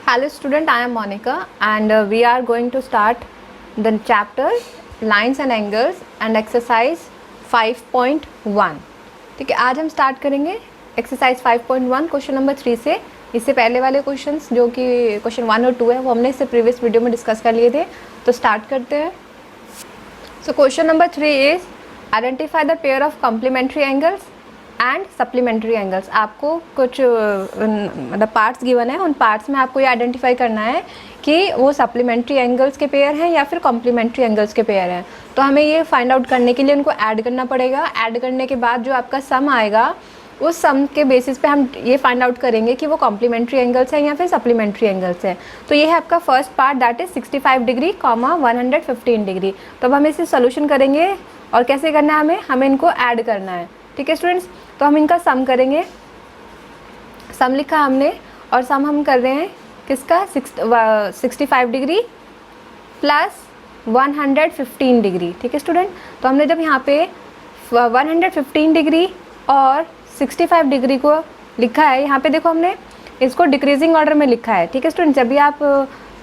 Hello student, I am Monica and we are going to start the chapter Lines and Angles and exercise 5.1. ठीक है, आज हम start करेंगे exercise 5.1 question number 3 से। इससे पहले वाले क्वेश्चंस जो कि क्वेश्चन 1 और 2 है वो हमने इससे प्रीवियस वीडियो में डिस्कस कर लिए थे, तो स्टार्ट करते हैं। So question number 3 is identify the pair of complementary angles and supplementary angles. आपको कुछ मतलब पार्ट्स गिवन है, उन पार्ट्स में आपको ये आइडेंटिफाई करना है कि वो सप्लीमेंट्री एंगल्स के पेयर हैं या फिर कॉम्प्लीमेंट्री एंगल्स के पेयर हैं। तो हमें ये फाइंड आउट करने के लिए उनको ऐड करना पड़ेगा। ऐड करने के बाद जो आपका सम आएगा उस सम के बेसिस पे हम ये फाइंड आउट करेंगे कि वो कॉम्प्लीमेंट्री एंगल्स हैं या फिर सप्लीमेंट्री एंगल्स हैं। तो ये है आपका first part, that is 65 degree comma 115 degree. तो अब हम इसे सोल्यूशन करेंगे और कैसे करना है, हमें इनको ऐड करना है। ठीक है स्टूडेंट्स, तो हम इनका सम करेंगे। सम लिखा हमने और सम हम कर रहे हैं किसका, 65 डिग्री प्लस 115 डिग्री। ठीक है स्टूडेंट, तो हमने जब यहाँ पे 115 डिग्री और 65 डिग्री को लिखा है, यहाँ पे देखो हमने इसको डिक्रीजिंग ऑर्डर में लिखा है। ठीक है स्टूडेंट, जब भी आप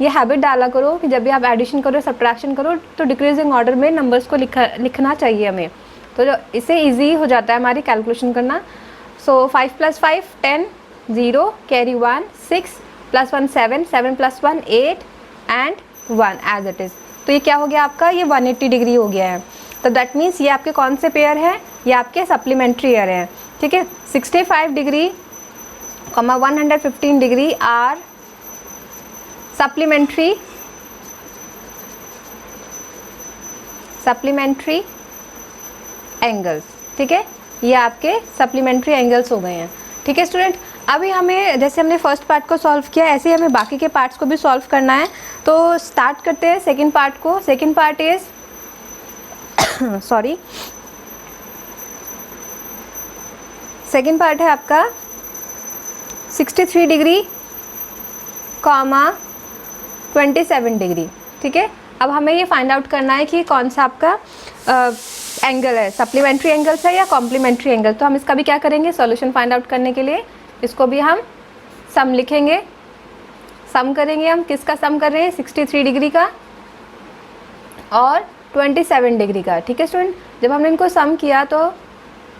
ये हैबिट डाला करो कि जब भी आप एडिशन करो सब्ट्रैक्शन करो तो डिक्रीजिंग ऑर्डर में नंबर्स को लिखना चाहिए हमें, तो जो इससे इजी हो जाता है हमारी कैलकुलेशन करना। So 5 + 5 10, 0 carry 1 6 + 1 7 7 + 1 8 and 1 as it is. तो ये क्या हो गया आपका, ये 180 डिग्री हो गया है। तो दैट मीन्स ये आपके कौन से पेयर हैं, ये आपके सप्लीमेंट्री पेयर हैं। ठीक है, 65 degree comma 115 degree are supplementary angles. ठीक है, ये आपके सप्लीमेंट्री एंगल्स हो गए हैं। ठीक है स्टूडेंट, अभी हमें जैसे हमने फर्स्ट पार्ट को सॉल्व किया ऐसे ही हमें बाकी के पार्ट्स को भी सॉल्व करना है। तो स्टार्ट करते हैं सेकंड पार्ट को। Second part is sorry second part है आपका 63 डिग्री कॉमा 27 डिग्री। ठीक है, अब हमें ये फाइंड आउट करना है कि कौन सा आपका एंगल है, सप्लीमेंट्री एंगल्स है या कॉम्प्लीमेंट्री एंगल। तो हम इसका भी क्या करेंगे, सॉल्यूशन फाइंड आउट करने के लिए इसको भी हम सम लिखेंगे। सम करेंगे हम, किसका सम कर रहे हैं, 63 डिग्री का और 27 डिग्री का। ठीक है स्टूडेंट, जब हमने इनको सम किया तो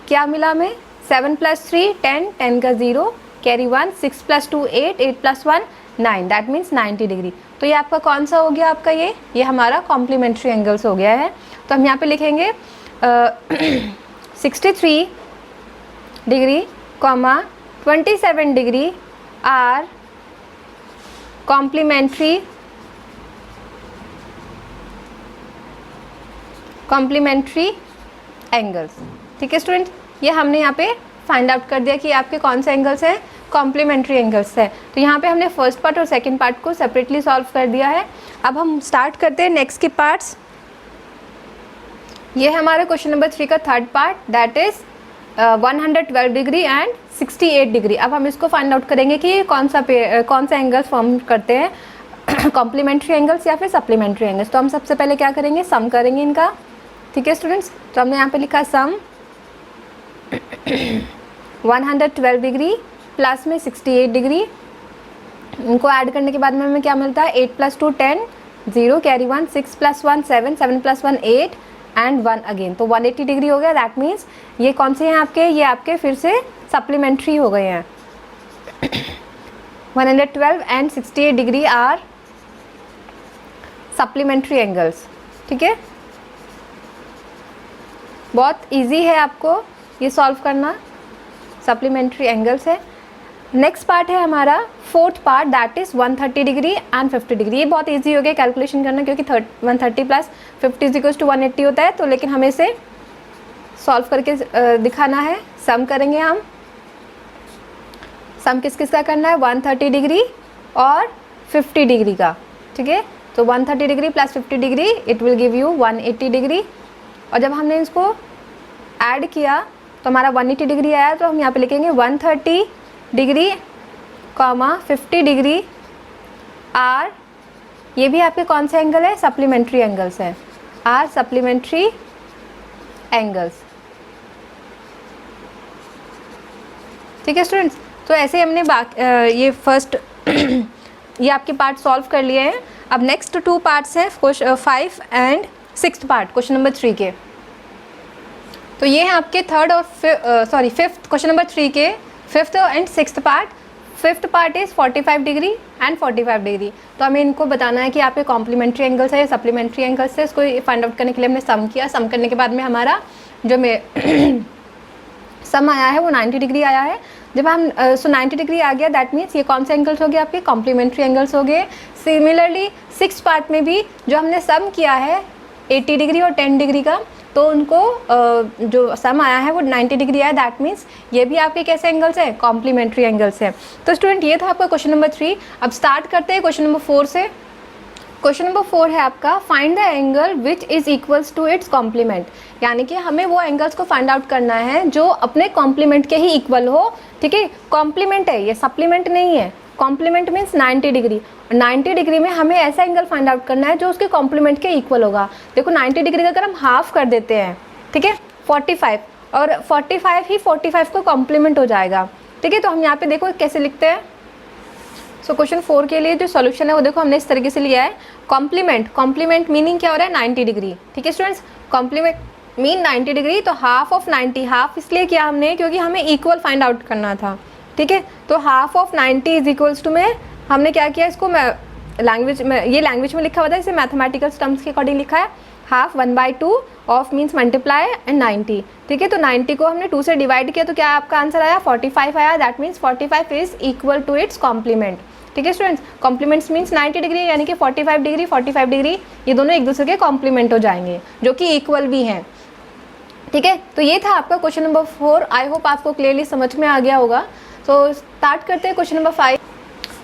क्या मिला हमें, 7 + 3 10 10 का 0 कैरी 1 6 + 2 8 8 + 1 9, दैट मीन्स 90 डिग्री। तो ये आपका कौन सा हो गया, आपका ये हमारा कॉम्प्लीमेंट्री एंगल्स हो गया है। तो हम यहाँ पे लिखेंगे 63 degree comma 27 degree are complementary angles. ठीक है स्टूडेंट, ये हमने यहाँ पे फाइंड आउट कर दिया कि आपके कौन से एंगल्स हैं, कॉम्प्लीमेंट्री एंगल्स है। तो यहाँ पे हमने फर्स्ट पार्ट और सेकंड पार्ट को सेपरेटली सॉल्व कर दिया है। अब हम स्टार्ट करते हैं नेक्स्ट के पार्ट्स। ये है हमारे क्वेश्चन नंबर 3 का third part, that is 112 degree and 68 degree. अब हम इसको फाइंड आउट करेंगे कि कौन सा एंगल्स फॉर्म करते हैं, कॉम्प्लीमेंट्री एंगल्स या फिर सप्लीमेंट्री एंगल्स। तो हम सबसे पहले क्या करेंगे, सम करेंगे इनका। ठीक है स्टूडेंट्स, तो हमने यहाँ पे लिखा सम 112 डिग्री प्लस में 68 डिग्री, इनको ऐड करने के बाद में हमें क्या मिलता है, 8 + 2 10 0 कैरी 1 6 + 1 7 7 + 1 8 एंड 1 अगेन, तो 180 डिग्री हो गया। दैट मीन्स ये कौन से हैं आपके, ये आपके फिर से सप्लीमेंट्री हो गए हैं। 112 and 68 degree are supplementary angles. ठीक है, बहुत इजी है आपको ये सॉल्व करना, सप्लीमेंट्री एंगल्स है। नेक्स्ट पार्ट है हमारा fourth part, that is 130 degree and 50 degree. ये बहुत इजी हो गया कैलकुलेशन करना क्योंकि 130 + 50 = 180 होता है। तो लेकिन हमें इसे सॉल्व करके दिखाना है। सम करेंगे हम, सम किस किस का करना है, 130 डिग्री और 50 डिग्री का। ठीक है, तो 130 degree plus 50 degree it will give you 180 degree. और जब हमने इसको ऐड किया तो हमारा 180 डिग्री आया। तो हम यहाँ पे लिखेंगे 130 डिग्री कॉमा 50 डिग्री आर, ये भी आपके कौन से एंगल है, सप्लीमेंट्री एंगल्स हैं, आर सप्लीमेंट्री एंगल्स। ठीक है स्टूडेंट्स, तो ऐसे हमने ये फर्स्ट ये आपके पार्ट सॉल्व कर लिए हैं। अब नेक्स्ट 2 पार्ट्स हैं 5 and 6th part question number 3 के। तो ये है आपके 3rd और 5th क्वेश्चन नंबर 3 के 5th and 6th part. 5th part is 45 degree and 45 degree. तो हमें इनको बताना है कि आपके कॉम्प्लीमेंट्री एंगल्स है या सप्लीमेंट्री एंगल्स है, इसको फाइंड आउट करने के लिए हमने सम किया। सम करने के बाद में हमारा जो सम आया है वो 90 डिग्री आया है। जब हम 90 डिग्री आ गया, दैट मीन्स ये कौन से एंगल्स हो गए आपके कॉम्प्लीमेंट्री एंगल्स हो गए। सिमिलरली 6 पार्ट में भी जो हमने सम किया है 80 डिग्री और 10 डिग्री का, तो उनको जो सम आया है वो 90 डिग्री आया, दैट मीन्स ये भी आपके कैसे एंगल्स है कॉम्प्लीमेंट्री एंगल्स है। तो स्टूडेंट ये था आपका क्वेश्चन नंबर 3। अब स्टार्ट करते हैं क्वेश्चन नंबर 4 से। क्वेश्चन नंबर 4 है आपका find the angle which is equals to its complement, यानी कि हमें वो एंगल्स को फाइंड आउट करना है जो अपने कॉम्प्लीमेंट के ही इक्वल हो। ठीक है, कॉम्प्लीमेंट है ये, सप्लीमेंट नहीं है। Complement means 90 degree. 90 डिग्री में हमें ऐसा एंगल फाइंड आउट करना है जो उसके कॉम्प्लीमेंट के इक्वल होगा। देखो 90 डिग्री का अगर हम हाफ कर देते हैं, ठीक है 45, और 45 ही 45 को कॉम्प्लीमेंट हो जाएगा। ठीक है, तो हम यहाँ पे देखो कैसे लिखते हैं। सो क्वेश्चन 4 के लिए जो सॉल्यूशन है वो देखो हमने इस तरीके से लिया है। कॉम्प्लीमेंट मीनिंग क्या हो रहा है 90 डिग्री। ठीक है स्टूडेंट्स, कॉम्प्लीमेंट मीन 90 डिग्री, तो हाफ ऑफ 90, हाफ इसलिए किया हमने क्योंकि हमें इक्वल फाइंड आउट करना था। ठीक है, तो half of 90 is equals to में हमने क्या किया, इसको लैंग्वेज में, ये लैंग्वेज में लिखा हुआ था, इसे मैथमेटिकल टर्म्स के अकॉर्डिंग लिखा है। Half 1/2 of means multiply and 90। ठीक है, तो 90 को हमने 2 से डिवाइड किया तो क्या आपका आंसर आया 45 आया। That means 45 is equal to its complement. ठीक है स्टूडेंट्स, कॉम्प्लीमेंट्स मीन्स 90 डिग्री, यानी कि 45 डिग्री ये दोनों एक दूसरे के कॉम्प्लीमेंट हो जाएंगे जो कि इक्वल भी हैं। ठीक है, तो ये था आपका क्वेश्चन नंबर 4। आई होप आपको क्लियरली समझ में आ गया होगा। तो स्टार्ट करते हैं क्वेश्चन नंबर 5।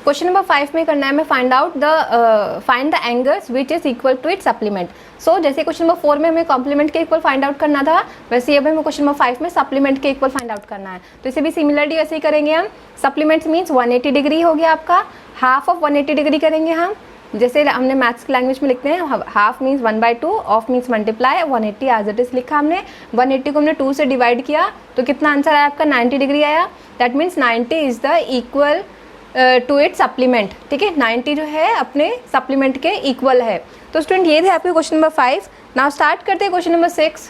क्वेश्चन नंबर 5 में करना है हमें find the angles which is equal to it supplement. So जैसे क्वेश्चन नंबर 4 में हमें कॉम्प्लीमेंट के इक्वल फाइंड आउट करना था, वैसे ये हमें क्वेश्चन नंबर 5 में सप्लीमेंट के इक्वल फाइंड आउट करना है। तो इसे भी सिमिलरली वैसे ही करेंगे हम। सप्लीमेंट मीन्स 180 डिग्री हो गया आपका, हाफ ऑफ 180 डिग्री करेंगे हम, जैसे हमने मैथ्स की लैंग्वेज में लिखते हैं। Half means 1/2, of means multiply, 180 as it is लिखा हमने। 180 को हमने 2 से डिवाइड किया तो कितना आंसर आया आपका 90 डिग्री आया। That means 90 is the equal to it supplement. ठीक है, 90 जो है अपने सप्लीमेंट के इक्वल है। तो स्टूडेंट ये थे आपके क्वेश्चन नंबर 5। नाउ स्टार्ट करते हैं क्वेश्चन नंबर 6।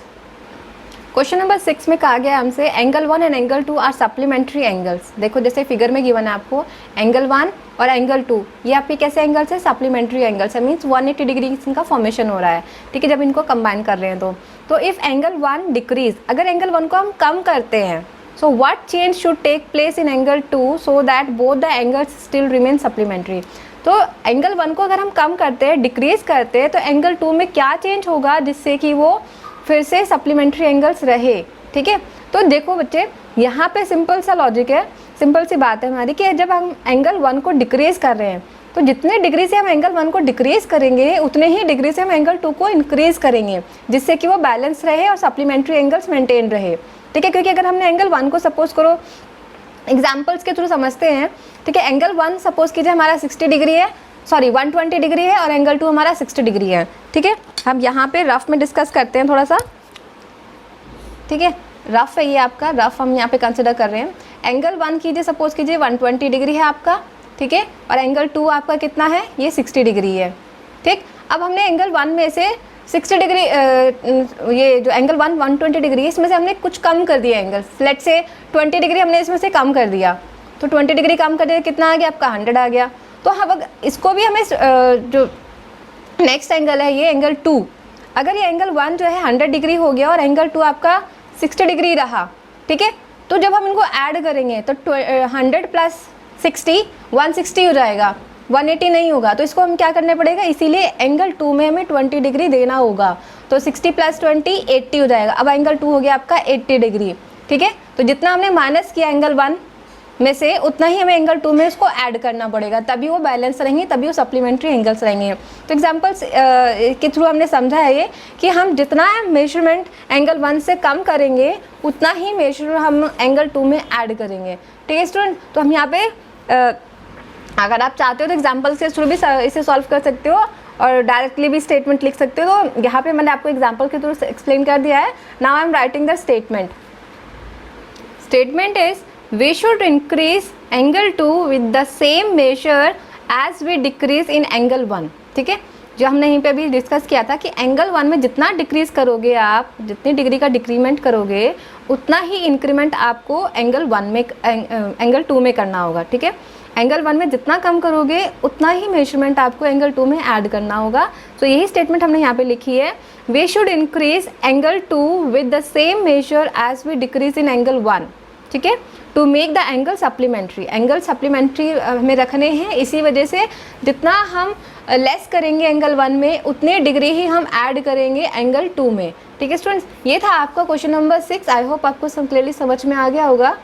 क्वेश्चन नंबर 6 में कहा गया हमसे angle 1 and angle 2 are supplementary angles. देखो जैसे फिगर में गिवन है आपको एंगल 1 और एंगल 2, ये आपके कैसे एंगल्स है सप्लीमेंट्री एंगल्स है, मीन्स 180 डिग्री इनका फॉर्मेशन हो रहा है। ठीक है, जब इनको कंबाइन कर रहे हैं तो इफ़ एंगल 1 डिक्रीज, अगर एंगल 1 को हम कम करते हैं, so what change should take place in angle 2 so that both the angles still remain supplementary. तो एंगल 1 को अगर हम कम करते हैं, डिक्रीज करते हैं, तो एंगल 2 में क्या चेंज होगा जिससे कि वो फिर से सप्लीमेंट्री एंगल्स रहे। ठीक है, तो देखो बच्चे यहाँ पे सिंपल सा लॉजिक है, सिंपल सी बात है हमारी कि जब हम एंगल 1 को डिक्रीज कर रहे हैं तो जितने डिग्री से हम एंगल 1 को डिक्रीज करेंगे उतने ही डिग्री से हम एंगल 2 को इंक्रीज करेंगे, जिससे कि वो बैलेंस रहे और सप्लीमेंट्री एंगल्स मेंटेन रहे। ठीक है, क्योंकि अगर हमने एंगल 1 को सपोज करो एग्जाम्पल्स के थ्रू समझते हैं। ठीक है, एंगल 1 सपोज कीजिए हमारा 60 डिग्री है, सॉरी 120 डिग्री है, और एंगल 2 हमारा 60 डिग्री है। ठीक है, हम यहाँ पे रफ में डिस्कस करते हैं थोड़ा सा। ठीक है, रफ है ये आपका, रफ हम यहाँ पे कंसिडर कर रहे हैं। एंगल 1 कीजिए सपोज कीजिए 120 डिग्री है आपका। ठीक है, और एंगल 2 आपका कितना है, ये 60 डिग्री है। ठीक, अब हमने एंगल 1 में से 60 डिग्री ये जो एंगल 120 डिग्री है, इसमें से हमने कुछ कम कर दिया एंगल, लेट्स से 20 डिग्री हमने इसमें से कम कर दिया, तो 20 डिग्री कम कर दिया कितना आ गया आपका 100 आ गया। तो हम इसको भी हमें जो नेक्स्ट एंगल है ये एंगल 2, अगर ये एंगल 1 जो है 100 डिग्री हो गया और एंगल 2 आपका 60 डिग्री रहा। ठीक है, तो जब हम इनको ऐड करेंगे तो 100 प्लस 60 160 हो जाएगा, 180 नहीं होगा। तो इसको हम क्या करना पड़ेगा, इसीलिए एंगल 2 में हमें 20 डिग्री देना होगा। तो 60 प्लस 20 80 हो जाएगा। अब एंगल 2 हो गया आपका 80 डिग्री। ठीक है, तो जितना हमने माइनस किया एंगल 1 में से उतना ही हमें एंगल 2 में इसको ऐड करना पड़ेगा, तभी वो बैलेंस रहेंगे, तभी वो सप्लीमेंट्री एंगल्स रहेंगे। तो एग्जांपल्स के थ्रू हमने समझा है ये कि हम जितना मेजरमेंट एंगल 1 से कम करेंगे उतना ही मेजर हम एंगल 2 में ऐड करेंगे। ठीक है स्टूडेंट, तो हम यहाँ पे अगर आप चाहते हो तो एग्जांपल्स के थ्रू भी इसे सॉल्व कर सकते हो और डायरेक्टली भी स्टेटमेंट लिख सकते हो। तो यहाँ पे मैंने आपको एग्जांपल के थ्रू एक्सप्लेन कर दिया है। Now I am writing the statement. Statement is we should increase angle 2 with the same measure as we decrease in angle 1, ठीक है। जो हमने यहीं पे अभी डिस्कस किया था कि एंगल 1 में जितना डिक्रीज करोगे आप, जितनी डिग्री का डिक्रीमेंट करोगे उतना ही इंक्रीमेंट आपको एंगल 1 में एंगल 2 में करना होगा, ठीक है। एंगल 1 में जितना कम करोगे उतना ही मेजरमेंट आपको एंगल 2 में ऐड करना होगा। तो यही स्टेटमेंट हमने यहाँ पे लिखी है, we should increase angle 2 with the same measure as we decrease in angle 1, ठीक है, to make the angle supplementary. Angle supplementary हमें रखने हैं, इसी वजह से जितना हम लेस करेंगे एंगल 1 में उतने डिग्री ही हम ऐड करेंगे एंगल 2 में, ठीक है स्टूडेंट्स। ये था आपका क्वेश्चन नंबर 6। आई होप आपको सब क्लियरली समझ में आ गया होगा।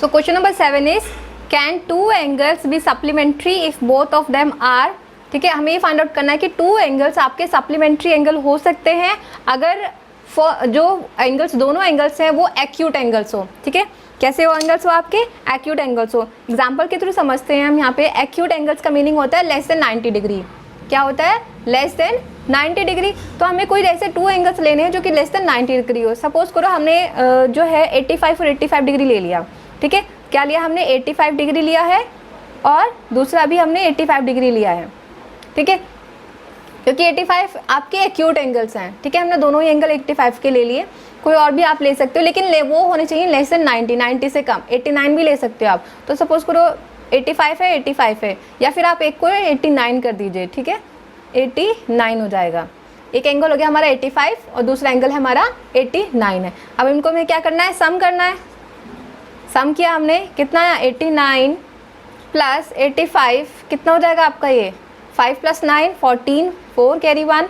So question number 7 is can 2 angles be supplementary if both of them are, ठीक है। हमें ये फाइंड आउट करना है कि 2 एंगल्स आपके सप्लीमेंट्री एंगल हो सकते हैं अगर जो एंगल्स, दोनों एंगल्स हैं वो एक्यूट एंगल्स हो, ठीक है। कैसे वो एंगल्स हो आपके? एक्यूट एंगल्स हो। एग्जाम्पल के थ्रू समझते हैं हम यहाँ पे। एक्यूट एंगल्स का मीनिंग होता है लेस देन 90 डिग्री। क्या होता है? Less than 90 degree. तो हमें कोई ऐसे 2 एंगल्स लेने हैं जो कि लेस देन 90 डिग्री हो। सपोज करो हमने जो है 85 और 85 डिग्री ले लिया, ठीक है। क्या लिया हमने? 85 डिग्री लिया है और दूसरा भी हमने 85 डिग्री लिया है, ठीक है, क्योंकि 85 आपके एक्यूट एंगल्स हैं, ठीक है। हमने दोनों ही एंगल 85 के ले लिए। कोई और भी आप ले सकते हो, लेकिन वो होने चाहिए लेस देन 90 से कम। 89 भी ले सकते हो आप। तो सपोज करो 85 है, या फिर आप एक को 89 कर दीजिए, ठीक है, 89 हो जाएगा। एक एंगल हो गया हमारा 85 और दूसरा एंगल है हमारा 89 है। अब इनको हमें क्या करना है? सम करना है। सम किया हमने, कितना है? 89 प्लस 85 कितना हो जाएगा आपका? ये 5 + 9 14, 4 कैरी 1,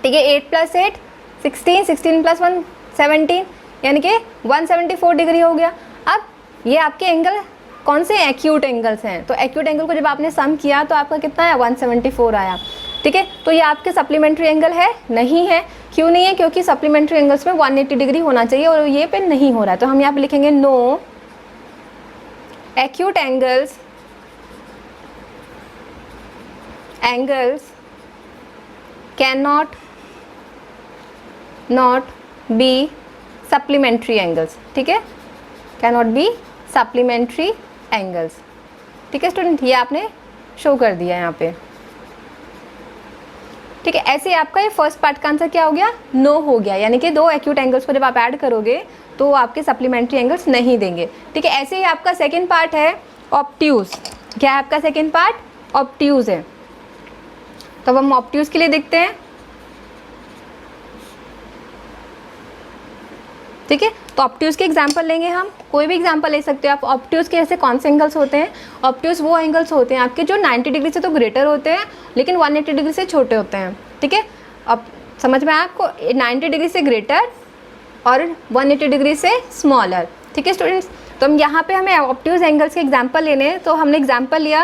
ठीक है। 8 + 8 16, 16 + 1 17, यानी कि 174 डिग्री हो गया। अब ये आपके एंगल कौन से एक्यूट एंगल्स हैं? तो एक्यूट एंगल को जब आपने सम किया तो आपका कितना आया? 174 आया, ठीक है। तो ये आपके सप्लीमेंट्री एंगल है? नहीं है। क्यों नहीं है? क्योंकि सप्लीमेंट्री एंगल्स में 180 डिग्री होना चाहिए और ये पे नहीं हो रहा है। तो हम यहाँ पे लिखेंगे no acute angles can not be supplementary angles, ठीक है, can not be supplementary angles, ठीक है स्टूडेंट। ये आपने शो कर दिया यहाँ पे, ठीक है। ऐसे आपका ये फर्स्ट पार्ट का आंसर क्या हो गया? नो हो गया, यानी कि 2 एक्यूट एंगल्स को जब आप ऐड करोगे तो आपके सप्लीमेंट्री एंगल्स नहीं देंगे, ठीक है। ऐसे ही आपका सेकंड पार्ट है ऑब्ट्यूज। क्या है आपका सेकंड पार्ट? ऑब्ट्यूज है। तो अब हम ऑब्ट्यूज के लिए देखते हैं, ठीक है। तो ऑब्ट्यूज के एग्जांपल लेंगे हम। कोई भी एग्जांपल ले सकते हो आप। ऑब्ट्यूज के ऐसे कौन से एंगल्स होते हैं? ऑब्ट्यूज वो एंगल्स होते हैं आपके जो 90 डिग्री से तो ग्रेटर होते हैं लेकिन 180 डिग्री से छोटे होते हैं, ठीक है। अब समझ में आया आपको? 90 डिग्री से ग्रेटर और 180 डिग्री से स्मॉलर, ठीक है स्टूडेंट्स। तो हम यहाँ पे हमें ऑब्ट्यूज एंगल्स के एग्जाम्पल लेने हैं। तो हमने एग्जाम्पल लिया,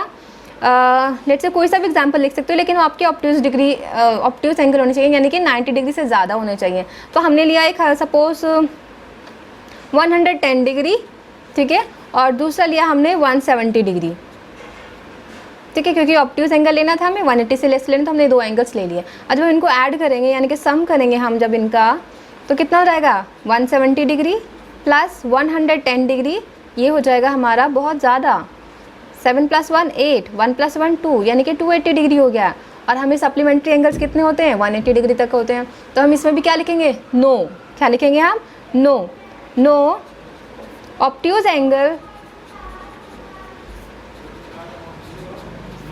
लेट्स से कोई सा भी एग्जाम्पल लिख सकते हो, लेकिन वो आपके ऑब्ट्यूज एंगल होने चाहिए, यानी कि 90 डिग्री से ज़्यादा होने चाहिए। तो हमने लिया एक सपोज 110 डिग्री, ठीक है, और दूसरा लिया हमने 170 डिग्री, ठीक है, क्योंकि ऑब्ट्यूज एंगल लेना था हमें, 180 से लेस लेना, तो हमने 2 एंगल्स ले लिए। अब जब हम इनको ऐड करेंगे यानी कि सम करेंगे हम जब इनका, तो कितना हो जाएगा? 170 डिग्री प्लस 110 डिग्री, ये हो जाएगा हमारा बहुत ज़्यादा। 7 + 1 8, 1 + 1 2, यानी कि 280 डिग्री हो गया। और हमें सप्लीमेंट्री एंगल्स कितने होते हैं? 180 डिग्री तक होते हैं। तो हम इसमें भी क्या लिखेंगे? नो। क्या लिखेंगे हम? No obtuse angle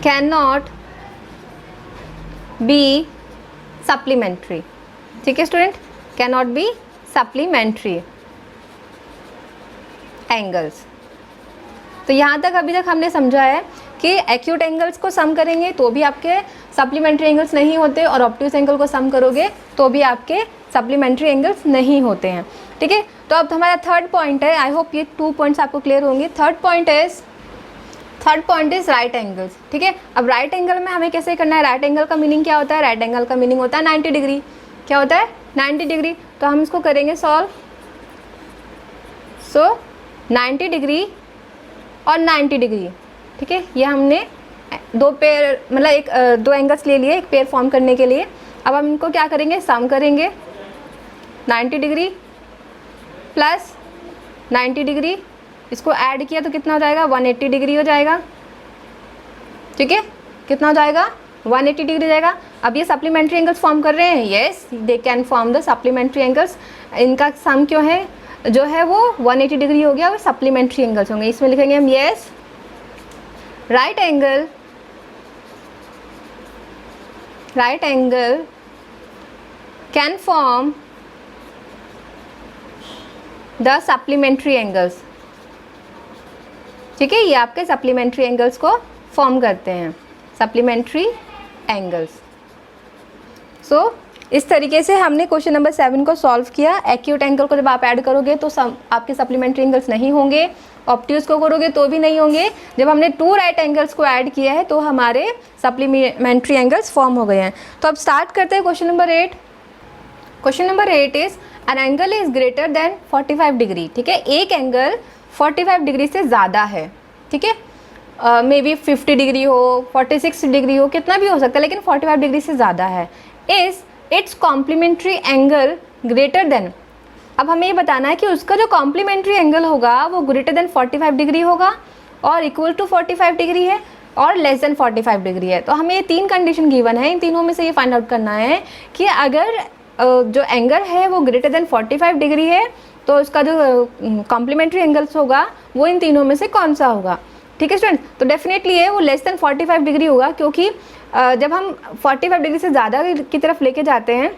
can not be supplementary, ठीक है student, can not be supplementary angles. तो यहाँ तक अभी तक हमने समझा है कि एक्यूट एंगल्स को सम करेंगे तो भी आपके सप्लीमेंट्री एंगल्स नहीं होते, और ऑब्ट्यूज एंगल को सम करोगे तो भी आपके सप्लीमेंट्री एंगल्स नहीं होते हैं, ठीक है। तो अब हमारा थर्ड पॉइंट है। आई होप ये 2 पॉइंट्स आपको क्लियर होंगे। Third point is right angles, ठीक है। अब राइट एंगल में हमें कैसे करना है? राइट एंगल का मीनिंग क्या होता है? राइट एंगल का मीनिंग होता है 90 डिग्री। क्या होता है? 90 डिग्री। तो हम इसको करेंगे सॉल्व। सो 90 डिग्री और 90 डिग्री, ठीक है, ये हमने 2 पेयर मतलब 2 एंगल्स ले लिए एक पेयर फॉर्म करने के लिए। अब हम इनको क्या करेंगे? सम करेंगे। 90 डिग्री प्लस 90 डिग्री, इसको ऐड किया तो कितना हो जाएगा? 180 डिग्री हो जाएगा, ठीक है, कितना हो जाएगा 180 डिग्री जाएगा। अब ये सप्लीमेंट्री एंगल्स फॉर्म कर रहे हैं, yes they can form the supplementary angles. इनका सम क्यों है, जो है वो 180 डिग्री हो गया, वो सप्लीमेंट्री एंगल्स होंगे। इसमें लिखेंगे हम yes right angle can form the supplementary angles. ठीक है, ये आपके सप्लीमेंट्री एंगल्स को फॉर्म करते हैं, सप्लीमेंट्री एंगल्स। सो इस तरीके से हमने क्वेश्चन नंबर 7 को सॉल्व किया। एक्यूट एंगल को जब आप ऐड करोगे तो आपके सप्लीमेंट्री एंगल्स नहीं होंगे, ऑब्ट्यूज को करोगे तो भी नहीं होंगे। जब हमने 2 राइट एंगल्स को ऐड किया है तो हमारे सप्लीमेंट्री एंगल्स फॉर्म हो गए हैं। तो अब स्टार्ट करते हैं question number 8। Question number 8 is an angle is greater than 45 degree. ठीक है, एक एंगल 45 डिग्री से ज़्यादा है। ठीक है, मे बी 50 डिग्री हो, 46 डिग्री हो, कितना भी हो सकता है, लेकिन 45 डिग्री से ज़्यादा है। Is its complementary angle greater than, अब हमें ये बताना है कि उसका जो कॉम्प्लीमेंट्री एंगल होगा वो ग्रेटर देन 45 डिग्री होगा और इक्वल टू 45 डिग्री है और लेस देन 45 डिग्री है। तो हमें ये 3 कंडीशन गिवन है, इन तीनों में से ये फाइंड आउट करना है कि अगर जो एंगल है वो ग्रेटर देन 45 डिग्री है तो उसका जो कॉम्प्लीमेंट्री एंगल्स होगा वो इन तीनों में से कौन सा होगा। ठीक है स्टूडेंट, तो डेफिनेटली है वो लेस देन 45 डिग्री होगा, क्योंकि जब हम 45 डिग्री से ज़्यादा की तरफ लेके जाते हैं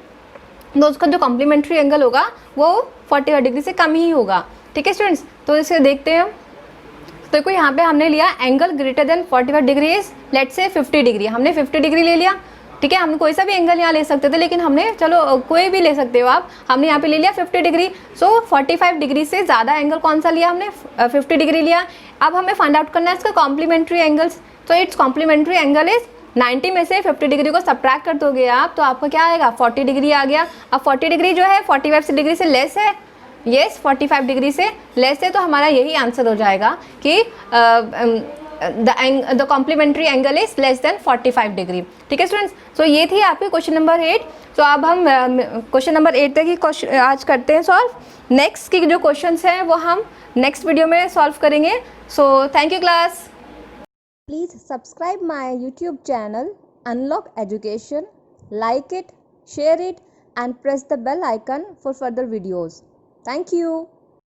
तो उसका जो कॉम्प्लीमेंट्री एंगल होगा वो 45 डिग्री से कम ही होगा। ठीक है स्टूडेंट्स, तो इसे देखते हैं हम। तो देखो यहाँ पे हमने लिया angle greater then 45 degree is let's say 50 degree, हमने 50 डिग्री ले लिया। ठीक है, हम कोई सा भी एंगल यहाँ ले सकते थे, लेकिन हमने चलो कोई भी ले सकते हो आप, हमने यहाँ पे ले लिया 50 डिग्री। सो 45 डिग्री से ज़्यादा एंगल कौन सा लिया हमने, 50 डिग्री लिया। अब हमें फाइंड आउट करना है इसका कॉम्प्लीमेंट्री एंगल्स। तो इट्स कॉम्प्लीमेंट्री एंगल इज 90 में से 50 डिग्री को सब्ट्रैक्ट कर दोगे आप तो आपका क्या आएगा 40 डिग्री आ गया। अब 40 डिग्री जो है 45 डिग्री से लेस है, येस 45 डिग्री से लेस है, तो हमारा यही आंसर हो जाएगा कि the complementary angle is less than 45 degree. ठीक है स्टूडेंट्स, सो ये थी आपकी क्वेश्चन नंबर 8। तो अब हम क्वेश्चन नंबर 8 तक ही आज करते हैं सॉल्व। नेक्स्ट की जो क्वेश्चंस हैं वो हम नेक्स्ट वीडियो में सॉल्व करेंगे। So thank you class. Please subscribe my YouTube channel Unlock Education, like it, share it and press the bell icon for further videos. Thank you.